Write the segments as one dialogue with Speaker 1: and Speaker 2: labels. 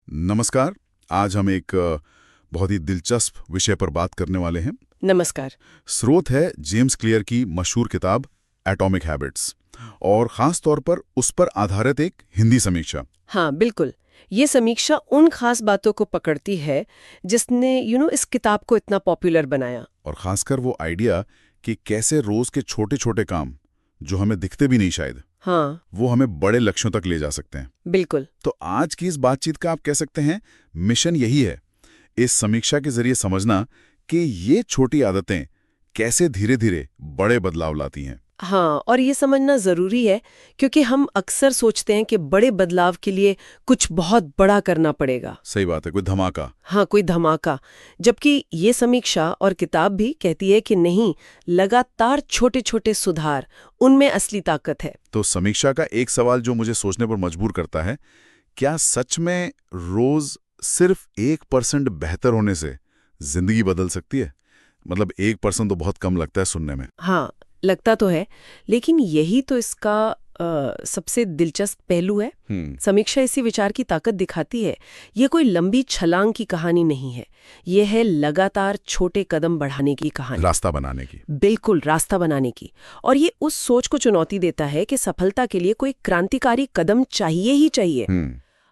Speaker 1: नमस्कार। आज हम एक बहुत ही दिलचस्प विषय पर बात करने वाले हैं।
Speaker 2: नमस्कार।
Speaker 1: स्रोत है जेम्स क्लियर की मशहूर किताब एटॉमिक हैबिट्स और ख़ास तौर पर उस पर आधारित एक हिंदी समीक्षा।
Speaker 2: हाँ, बिल्कुल। ये समीक्षा उन खास बातों को पकड़ती है जिसने इस किताब को इतना पॉपुलर बनाया।
Speaker 1: और ख़ासकर वो आइडिया कि कैसे रोज़ के छोटे छोटे काम जो हमें दिखते भी नहीं शायद,
Speaker 2: हाँ,
Speaker 1: वो हमें बड़े लक्ष्यों तक ले जा सकते हैं।
Speaker 2: बिल्कुल।
Speaker 1: तो आज की इस बातचीत का आप कह सकते हैं मिशन यही है, इस समीक्षा के जरिए समझना कि ये छोटी आदतें कैसे धीरे धीरे बड़े बदलाव लाती हैं।
Speaker 2: हाँ, और ये समझना ज़रूरी है क्योंकि हम अक्सर सोचते हैं कि बड़े बदलाव के लिए कुछ बहुत बड़ा करना पड़ेगा।
Speaker 1: सही बात है, कोई धमाका।
Speaker 2: हाँ, कोई धमाका। जबकि ये समीक्षा और किताब भी कहती है कि नहीं, लगातार छोटे छोटे सुधार, उनमें असली ताकत है।
Speaker 1: तो समीक्षा का एक सवाल जो मुझे सोचने पर मजबूर करता है, क्या सच में रोज सिर्फ 1% बेहतर होने से जिंदगी बदल सकती है? मतलब 1% तो बहुत कम लगता है सुनने में।
Speaker 2: हाँ, लगता तो है, लेकिन यही तो इसका सबसे दिलचस्प पहलू है। समीक्षा इसी विचार की ताकत दिखाती है। ये कोई लंबी छलांग की कहानी नहीं है, ये है लगातार छोटे कदम बढ़ाने की कहानी।
Speaker 1: रास्ता बनाने की।
Speaker 2: बिल्कुल, रास्ता बनाने की। और ये उस सोच को चुनौती देता है कि सफलता के लिए कोई क्रांतिकारी कदम चाहिए ही चाहिए।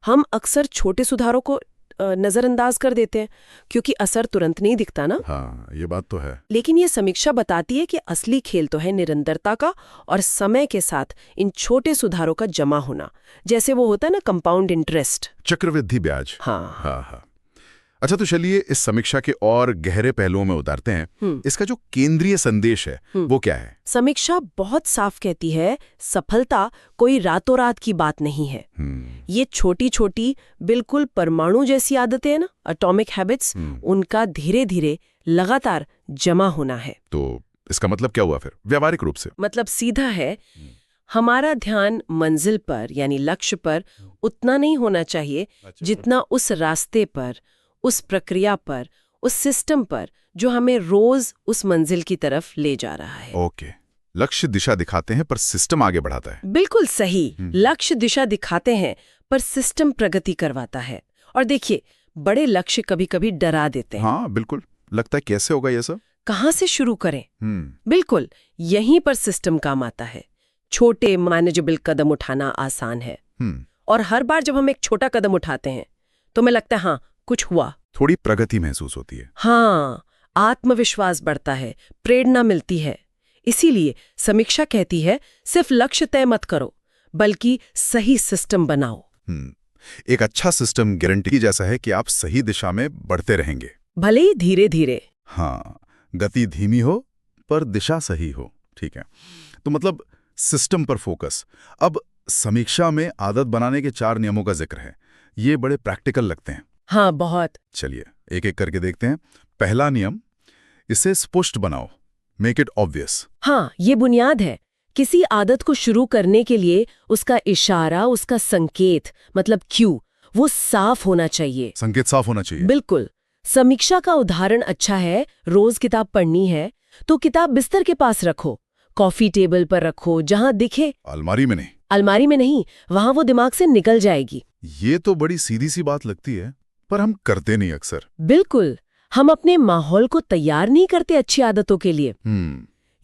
Speaker 2: हम अक्सर छोटे सुधारों को नजरअंदाज कर देते हैं क्योंकि असर तुरंत नहीं दिखता ना।
Speaker 1: हाँ, ये बात तो है।
Speaker 2: लेकिन ये समीक्षा बताती है कि असली खेल तो है निरंतरता का और समय के साथ इन छोटे सुधारों का जमा होना, जैसे वो होता है ना कंपाउंड इंटरेस्ट,
Speaker 1: चक्रवृद्धि ब्याज।
Speaker 2: हाँ।
Speaker 1: हाँ। अच्छा, तो चलिए इस समीक्षा के और गहरे पहलुओं में उतारते हैं। इसका जो केंद्रीय संदेश है वो क्या है?
Speaker 2: समीक्षा बहुत साफ कहती है, सफलता कोई रातों रात की बात नहीं है। ये छोटी छोटी बिल्कुल परमाणु जैसी आदतें हैं ना, एटॉमिक हैबिट्स, उनका धीरे धीरे लगातार जमा होना है।
Speaker 1: तो इसका मतलब क्या हुआ फिर व्यावहारिक रूप से?
Speaker 2: मतलब सीधा है, हमारा ध्यान मंजिल पर यानी लक्ष्य पर उतना नहीं होना चाहिए जितना उस रास्ते पर, उस प्रक्रिया पर, उस सिस्टम पर जो हमें रोज उस मंजिल की तरफ ले जा रहा है।
Speaker 1: ओके, लक्ष्य दिशा दिखाते हैं पर सिस्टम आगे बढ़ाता है।
Speaker 2: बिल्कुल सही। लक्ष्य दिशा दिखाते हैं पर सिस्टम प्रगति करवाता है। और देखिए, बड़े लक्ष्य कभी कभी डरा देते हैं।
Speaker 1: हाँ बिल्कुल, लगता है कैसे होगा ये सब,
Speaker 2: कहाँ से शुरू करें? बिल्कुल, यहीं पर सिस्टम काम आता है। छोटे मैनेजेबल कदम उठाना आसान है, और हर बार जब हम एक छोटा कदम उठाते हैं तो हमें लगता है हाँ कुछ हुआ,
Speaker 1: थोड़ी प्रगति महसूस होती है।
Speaker 2: हाँ, आत्मविश्वास बढ़ता है, प्रेरणा मिलती है। इसीलिए समीक्षा कहती है सिर्फ लक्ष्य तय मत करो, बल्कि सही सिस्टम बनाओ।
Speaker 1: एक अच्छा सिस्टम गारंटी जैसा है कि आप सही दिशा में बढ़ते रहेंगे,
Speaker 2: भले ही धीरे धीरे।
Speaker 1: हाँ, गति धीमी हो पर दिशा सही हो। ठीक है, तो मतलब सिस्टम पर फोकस। अब समीक्षा में आदत बनाने के 4 नियमों का जिक्र है। ये बड़े प्रैक्टिकल लगते हैं।
Speaker 2: हाँ, बहुत।
Speaker 1: चलिए एक एक करके देखते हैं। पहला नियम, इसे स्पष्ट बनाओ, मेक इट ऑब्वियस।
Speaker 2: हाँ, ये बुनियाद है। किसी आदत को शुरू करने के लिए उसका इशारा, उसका संकेत, मतलब क्यू, वो साफ होना चाहिए।
Speaker 1: संकेत साफ होना चाहिए।
Speaker 2: बिल्कुल। समीक्षा का उदाहरण अच्छा है। रोज किताब पढ़नी है तो किताब बिस्तर के पास रखो, कॉफी टेबल पर रखो, जहां दिखे।
Speaker 1: अलमारी में नहीं।
Speaker 2: अलमारी में नहीं, वहां वो दिमाग से निकल जाएगी।
Speaker 1: ये तो बड़ी सीधी सी बात लगती है, पर हम करते नहीं अक्सर।
Speaker 2: बिल्कुल, हम अपने माहौल को तैयार नहीं करते अच्छी आदतों के लिए।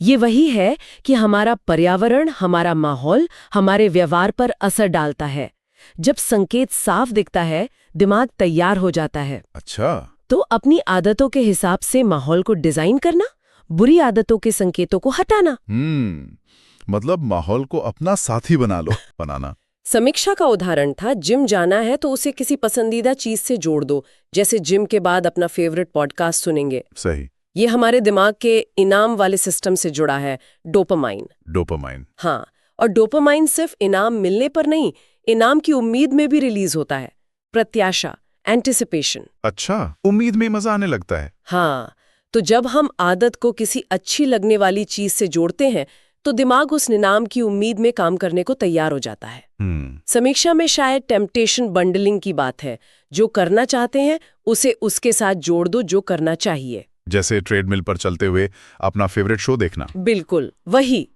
Speaker 2: ये वही है कि हमारा पर्यावरण, हमारा माहौल हमारे व्यवहार पर असर डालता है। जब संकेत साफ दिखता है, दिमाग तैयार हो जाता है।
Speaker 1: अच्छा,
Speaker 2: तो अपनी आदतों के हिसाब से माहौल को डिजाइन करना, बुरी आदतों के संकेतों को हटाना।
Speaker 1: मतलब माहौल को अपना साथी बना लो। बनाना।
Speaker 2: समीक्षा का उदाहरण था, जिम जाना है तो उसे किसी पसंदीदा चीज से जोड़ दो, जैसे जिम के बाद अपना फेवरेट पॉडकास्ट सुनेंगे।
Speaker 1: सही।
Speaker 2: ये हमारे दिमाग के इनाम वाले सिस्टम से जुड़ा है, डोपामाइन।
Speaker 1: डोपामाइन।
Speaker 2: हाँ, और डोपामाइन सिर्फ इनाम मिलने पर नहीं, इनाम की उम्मीद में भी रिलीज होता है। प्रत्याशा, एंटिसिपेशन।
Speaker 1: अच्छा, उम्मीद में मजा आने लगता है।
Speaker 2: हाँ, तो जब हम आदत को किसी अच्छी लगने वाली चीज से जोड़ते हैं तो दिमाग उस इनाम की उम्मीद में काम करने को तैयार हो जाता है। समीक्षा में शायद टेम्पटेशन बंडलिंग की बात है। जो करना चाहते हैं उसे उसके साथ जोड़ दो जो करना चाहिए।
Speaker 1: जैसे ट्रेडमिल पर चलते हुए अपना फेवरेट शो देखना।
Speaker 2: बिल्कुल वही।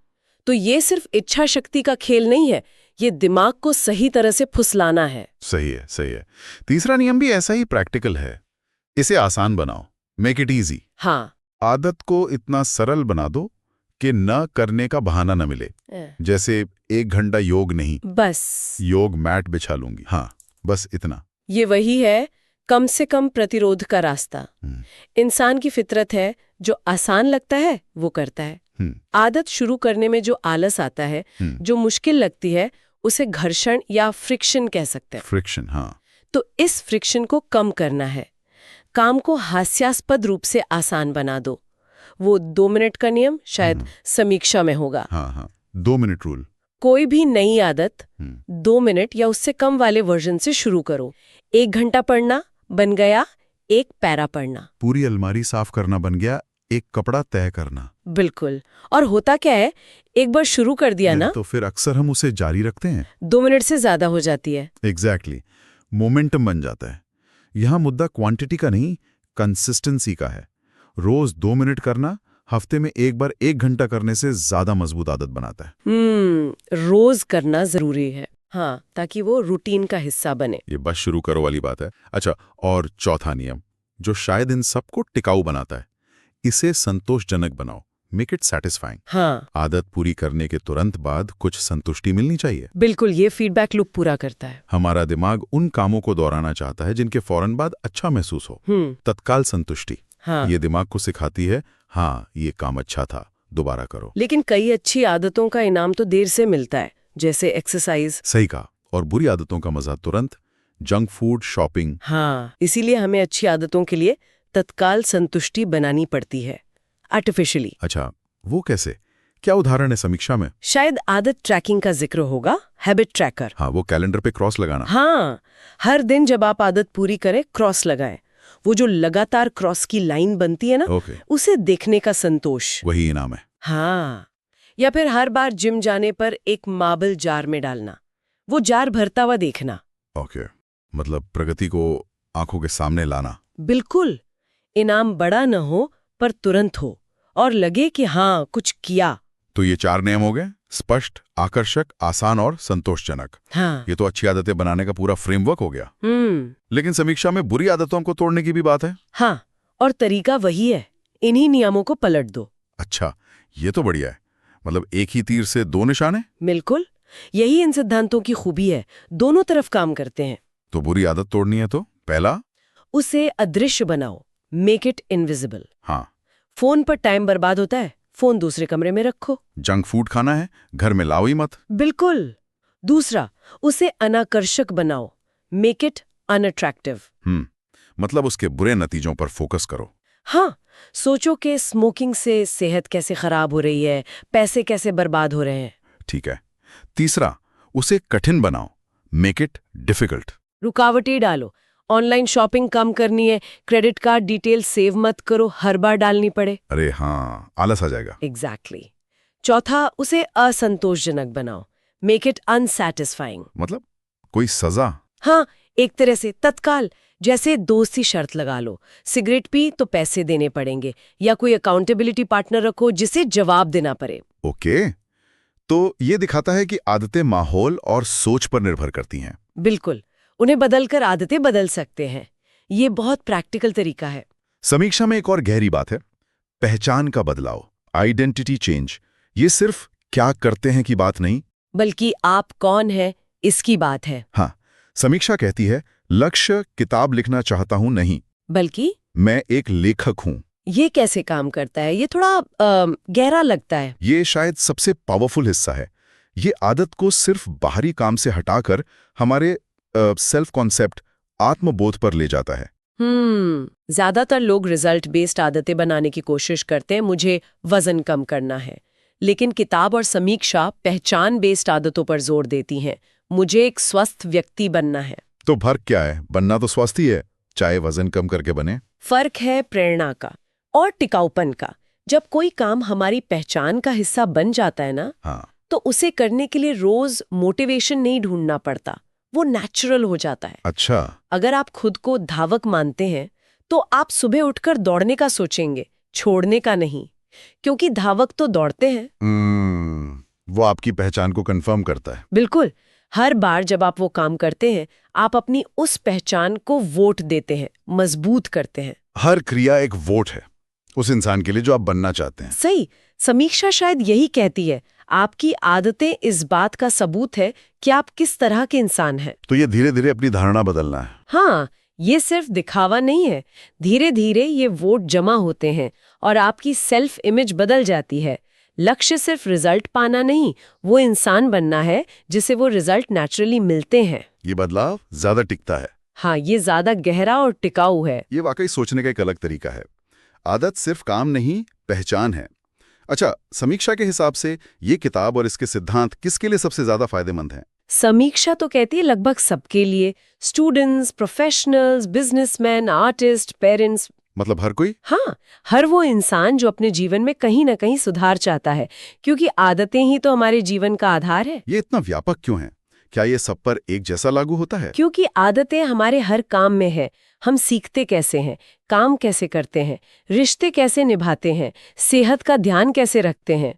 Speaker 2: तो ये सिर्फ इच्छा शक्ति का खेल नहीं है, ये दिमाग को सही तरह से फुसलाना है।
Speaker 1: सही है, सही है। तीसरा नियम भी ऐसा ही प्रैक्टिकल है। इसे आसान बनाओ, मेक इट इजी।
Speaker 2: हाँ।
Speaker 1: आदत को इतना सरल बना दो कि न करने का बहाना न मिले। जैसे 1 घंटा योग नहीं,
Speaker 2: बस
Speaker 1: योग मैट बिछा लूंगी। हाँ, बस इतना।
Speaker 2: ये वही है कम से कम प्रतिरोध का रास्ता। इंसान की फितरत है, जो आसान लगता है वो करता है। आदत शुरू करने में जो आलस आता है, जो मुश्किल लगती है, उसे घर्षण या फ्रिक्शन कह सकते हैं।
Speaker 1: फ्रिक्शन, हाँ।
Speaker 2: तो इस फ्रिक्शन को कम करना है। काम को हास्यास्पद रूप से आसान बना दो। वो 2 मिनट का नियम शायद समीक्षा में होगा।
Speaker 1: हाँ, 2 मिनट रूल।
Speaker 2: कोई भी नई आदत 2 मिनट या उससे कम वाले वर्जन से शुरू करो। 1 घंटा पढ़ना बन गया 1 पैरा पढ़ना।
Speaker 1: पूरी अलमारी साफ करना बन गया 1 कपड़ा तय करना।
Speaker 2: बिल्कुल। और होता क्या है, एक बार शुरू कर दिया ना,
Speaker 1: तो फिर अक्सर हम उसे जारी रखते हैं।
Speaker 2: 2 मिनट से ज्यादा हो जाती है।
Speaker 1: एग्जैक्टली, मोमेंटम बन जाता है। यहाँ मुद्दा क्वांटिटी का नहीं, कंसिस्टेंसी का है। रोज 2 मिनट करना हफ्ते में एक बार 1 घंटा करने से ज्यादा मजबूत आदत बनाता है।
Speaker 2: रोज करना जरूरी है। हाँ, ताकि वो रूटीन का हिस्सा बने।
Speaker 1: ये बस शुरू करो वाली बात है। अच्छा, और चौथा नियम जो शायद इन सबको टिकाऊ बनाता है, इसे संतोषजनक बनाओ। Make it satisfying.
Speaker 2: हाँ,
Speaker 1: आदत पूरी करने के तुरंत बाद कुछ संतुष्टि मिलनी चाहिए।
Speaker 2: बिल्कुल, ये फीडबैक लूप पूरा करता है।
Speaker 1: हमारा दिमाग उन कामों को दोहराना चाहता है जिनके फौरन बाद अच्छा महसूस हो। तत्काल संतुष्टि।
Speaker 2: हाँ।
Speaker 1: ये दिमाग को सिखाती है, हाँ ये काम अच्छा था, दोबारा करो।
Speaker 2: लेकिन कई अच्छी आदतों का इनाम तो देर से मिलता है, जैसे एक्सरसाइज।
Speaker 1: सही कहा। और बुरी आदतों का मजा तुरंत, जंक फूड, शॉपिंग।
Speaker 2: हाँ, इसीलिए हमें अच्छी आदतों के लिए तत्काल संतुष्टि बनानी पड़ती है, आर्टिफिशियली।
Speaker 1: अच्छा, वो कैसे? क्या उदाहरण है समीक्षा में?
Speaker 2: शायद आदत ट्रैकिंग का जिक्र होगा, हैबिट ट्रैकर।
Speaker 1: हाँ, वो कैलेंडर पे क्रॉस लगाना।
Speaker 2: हाँ, हर दिन जब आप आदत पूरी करें, क्रॉस लगाएं। वो जो लगातार क्रॉस की लाइन बनती है ना, उसे देखने का संतोष,
Speaker 1: वही इनाम है।
Speaker 2: हाँ। या फिर हर बार जिम जाने पर एक मार्बल जार में डालना, वो जार भरता हुआ देखना।
Speaker 1: ओके, मतलब प्रगति को आंखों के सामने लाना।
Speaker 2: बिल्कुल। इनाम बड़ा न हो पर तुरंत हो और लगे कि हाँ कुछ किया।
Speaker 1: तो ये 4 नियम हो गए, स्पष्ट, आकर्षक, आसान और संतोषजनक।
Speaker 2: हाँ।
Speaker 1: ये तो अच्छी आदतें बनाने का पूरा फ्रेमवर्क हो गया। लेकिन समीक्षा में बुरी आदतों को तोड़ने की भी बात है।
Speaker 2: हाँ, और तरीका वही है, इन्हीं नियमों को पलट दो।
Speaker 1: अच्छा, ये तो बढ़िया है। मतलब एक ही तीर से 2 निशाने।
Speaker 2: बिल्कुल, यही इन सिद्धांतों की खूबी है, दोनों तरफ काम करते हैं।
Speaker 1: तो बुरी आदत तोड़नी है तो पहला,
Speaker 2: उसे अदृश्य बनाओ, मेक इट इनविजिबल।
Speaker 1: हाँ।
Speaker 2: फोन पर टाइम बर्बाद होता है, फोन दूसरे कमरे में रखो।
Speaker 1: जंक फूड खाना है, घर में लाओ ही मत।
Speaker 2: बिल्कुल। दूसरा, उसे अनाकर्षक बनाओ, मेक इट अनअट्रैक्टिव।
Speaker 1: मतलब उसके बुरे नतीजों पर फोकस करो।
Speaker 2: हाँ, सोचो कि स्मोकिंग से सेहत कैसे खराब हो रही है, पैसे कैसे बर्बाद हो रहे हैं।
Speaker 1: ठीक है। तीसरा, उसे कठिन बनाओ, मेक इट डिफिकल्ट।
Speaker 2: रुकावटें डालो, ऑनलाइन शॉपिंग कम करनी है, क्रेडिट कार्ड डिटेल सेव मत करो, हर बार डालनी पड़े।
Speaker 1: अरे हाँ, आलस आ जाएगा।
Speaker 2: एग्जैक्टली। चौथा, उसे असंतोषजनक बनाओ, मेक इट अनसैटिस्फाइंग।
Speaker 1: मतलब कोई सजा?
Speaker 2: हाँ, एक तरह से तत्काल। जैसे दोस्ती शर्त लगा लो, सिगरेट पी तो पैसे देने पड़ेंगे, या कोई अकाउंटेबिलिटी पार्टनर रखो जिसे जवाब देना पड़े।
Speaker 1: ओके, तो ये दिखाता है कि आदतें माहौल और सोच पर निर्भर करती हैं।
Speaker 2: बिल्कुल, उन्हें बदलकर आदतें बदल सकते हैं। ये बहुत प्रैक्टिकल तरीका है।
Speaker 1: समीक्षा में एक और गहरी बात है, पहचान का बदलाव, आइडेंटिटी चेंज। ये सिर्फ क्या करते हैं की बात नहीं,
Speaker 2: बल्कि आप कौन हैं इसकी बात है।
Speaker 1: हाँ, समीक्षा कहती है लक्ष्य किताब लिखना चाहता हूं नहीं,
Speaker 2: बल्कि
Speaker 1: मैं एक लेखक हूं।
Speaker 2: ये कैसे काम करता है? ये थोड़ा गहरा लगता है।
Speaker 1: ये शायद सबसे पावरफुल हिस्सा है। ये आदत को सिर्फ बाहरी काम से हटाकर हमारे सेल्फ कॉन्सेप्ट, आत्मबोध पर ले जाता है।
Speaker 2: ज्यादातर लोग रिजल्ट बेस्ड आदतें बनाने की कोशिश करते हैं, मुझे वजन कम करना है। लेकिन किताब और समीक्षा पहचान बेस्ड आदतों पर जोर देती हैं, मुझे एक स्वस्थ व्यक्ति बनना है।
Speaker 1: तो फर्क क्या है? बनना तो स्वस्थ ही है, चाहे वजन कम करके बने।
Speaker 2: फर्क है प्रेरणा का और टिकाऊपन का। जब कोई काम हमारी पहचान का हिस्सा बन जाता है ना,
Speaker 1: हाँ,
Speaker 2: तो उसे करने के लिए रोज मोटिवेशन नहीं ढूंढना पड़ता, वो नेचुरल हो जाता है।
Speaker 1: अच्छा।
Speaker 2: अगर आप खुद को धावक मानते हैं तो आप सुबह उठकर दौड़ने का सोचेंगे, छोड़ने का नहीं, क्योंकि धावक तो दौड़ते हैं।
Speaker 1: वो आपकी पहचान को कंफर्म करता है।
Speaker 2: बिल्कुल। हर बार जब आप वो काम करते हैं, आप अपनी उस पहचान को वोट देते हैं, मजबूत करते हैं।
Speaker 1: हर क्रिया एक वोट है उस इंसान के लिए जो आप बनना चाहते हैं।
Speaker 2: सही। समीक्षा शायद यही कहती है, आपकी आदतें इस बात का सबूत है कि आप किस तरह के इंसान हैं।
Speaker 1: तो ये धीरे धीरे अपनी धारणा बदलना है।
Speaker 2: हाँ, ये सिर्फ दिखावा नहीं है। धीरे धीरे ये वोट जमा होते हैं और आपकी सेल्फ इमेज बदल जाती है। लक्ष्य सिर्फ रिजल्ट पाना नहीं, वो इंसान बनना है जिसे वो रिजल्ट नेचुरली मिलते हैं।
Speaker 1: ये बदलाव ज्यादा टिकता है।
Speaker 2: हाँ, ये ज्यादा गहरा और टिकाऊ है।
Speaker 1: ये वाकई सोचने का एक अलग तरीका है। आदत सिर्फ काम नहीं, पहचान है। अच्छा, समीक्षा के हिसाब से ये किताब और इसके सिद्धांत किसके लिए सबसे ज्यादा फायदेमंद हैं?
Speaker 2: समीक्षा तो कहती है लगभग सबके लिए। Students, professionals, businessman, artist, parents.
Speaker 1: मतलब हर कोई?
Speaker 2: हाँ, हर वो इंसान जो अपने जीवन में कहीं ना कहीं सुधार चाहता है, क्योंकि आदतें ही तो हमारे जीवन का आधार है।
Speaker 1: ये इतना व्यापक क्यों है? क्या ये सब पर एक जैसा लागू होता है?
Speaker 2: क्योंकि आदतें हमारे हर काम में है। हम सीखते कैसे हैं, काम कैसे करते हैं, रिश्ते कैसे निभाते हैं, सेहत का ध्यान कैसे रखते हैं,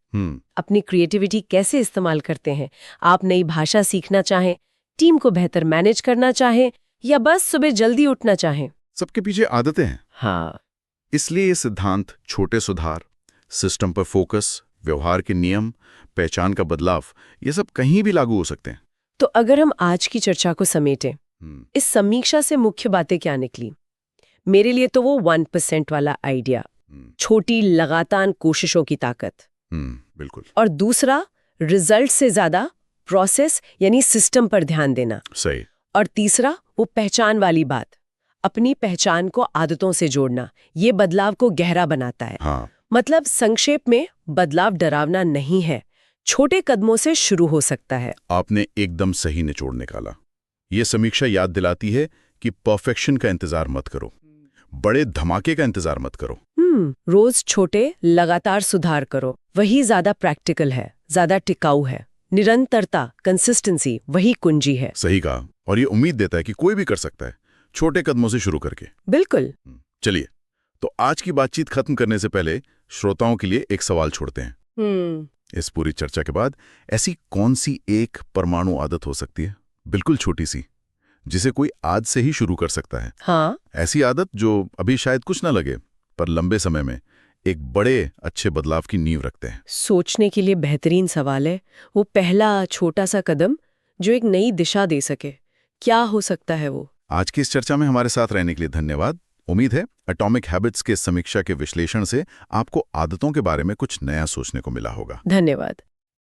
Speaker 2: अपनी क्रिएटिविटी कैसे इस्तेमाल करते हैं। आप नई भाषा सीखना चाहें, टीम को बेहतर मैनेज करना चाहें या बस सुबह जल्दी उठना चाहें,
Speaker 1: सबके पीछे आदतें हैं।
Speaker 2: हाँ,
Speaker 1: इसलिए ये सिद्धांत छोटे सुधार, सिस्टम पर फोकस, व्यवहार के नियम, पहचान का बदलाव, ये सब कहीं भी लागू हो सकते हैं।
Speaker 2: तो अगर हम आज की चर्चा को समेटें, इस समीक्षा से मुख्य बातें क्या निकली? मेरे लिए तो वो 1% वाला आइडिया, छोटी लगातार कोशिशों की ताकत।
Speaker 1: बिल्कुल।
Speaker 2: और दूसरा, रिजल्ट से ज्यादा प्रोसेस यानी सिस्टम पर ध्यान देना।
Speaker 1: सही।
Speaker 2: और तीसरा, वो पहचान वाली बात, अपनी पहचान को आदतों से जोड़ना। ये बदलाव को गहरा बनाता है।
Speaker 1: हाँ।
Speaker 2: मतलब संक्षेप में, बदलाव डरावना नहीं है, छोटे कदमों से शुरू हो सकता है।
Speaker 1: आपने एकदम सही निचोड़ निकाला। ये समीक्षा याद दिलाती है कि परफेक्शन का इंतजार मत करो, बड़े धमाके का इंतजार मत करो।
Speaker 2: रोज छोटे लगातार सुधार करो, वही ज्यादा प्रैक्टिकल है, ज्यादा टिकाऊ है। निरंतरता, कंसिस्टेंसी, वही कुंजी है।
Speaker 1: सही कहा। और ये उम्मीद देता है कि कोई भी कर सकता है, छोटे कदमों से शुरू करके।
Speaker 2: बिल्कुल।
Speaker 1: चलिए, तो आज की बातचीत खत्म करने से पहले श्रोताओं के लिए एक सवाल छोड़ते हैं। इस पूरी चर्चा के बाद ऐसी कौन सी एक परमाणु आदत हो सकती है, बिल्कुल छोटी सी, जिसे कोई आज से ही शुरू कर सकता है?
Speaker 2: हाँ,
Speaker 1: ऐसी आदत जो अभी शायद कुछ ना लगे, पर लंबे समय में एक बड़े अच्छे बदलाव की नींव रखते हैं।
Speaker 2: सोचने के लिए बेहतरीन सवाल है। वो पहला छोटा सा कदम जो एक नई दिशा दे सके, क्या हो सकता है वो?
Speaker 1: आज की इस चर्चा में हमारे साथ रहने के लिए धन्यवाद। उम्मीद है एटॉमिक हैबिट्स के समीक्षा के विश्लेषण से आपको आदतों के बारे में कुछ नया सोचने को मिला होगा।
Speaker 2: धन्यवाद।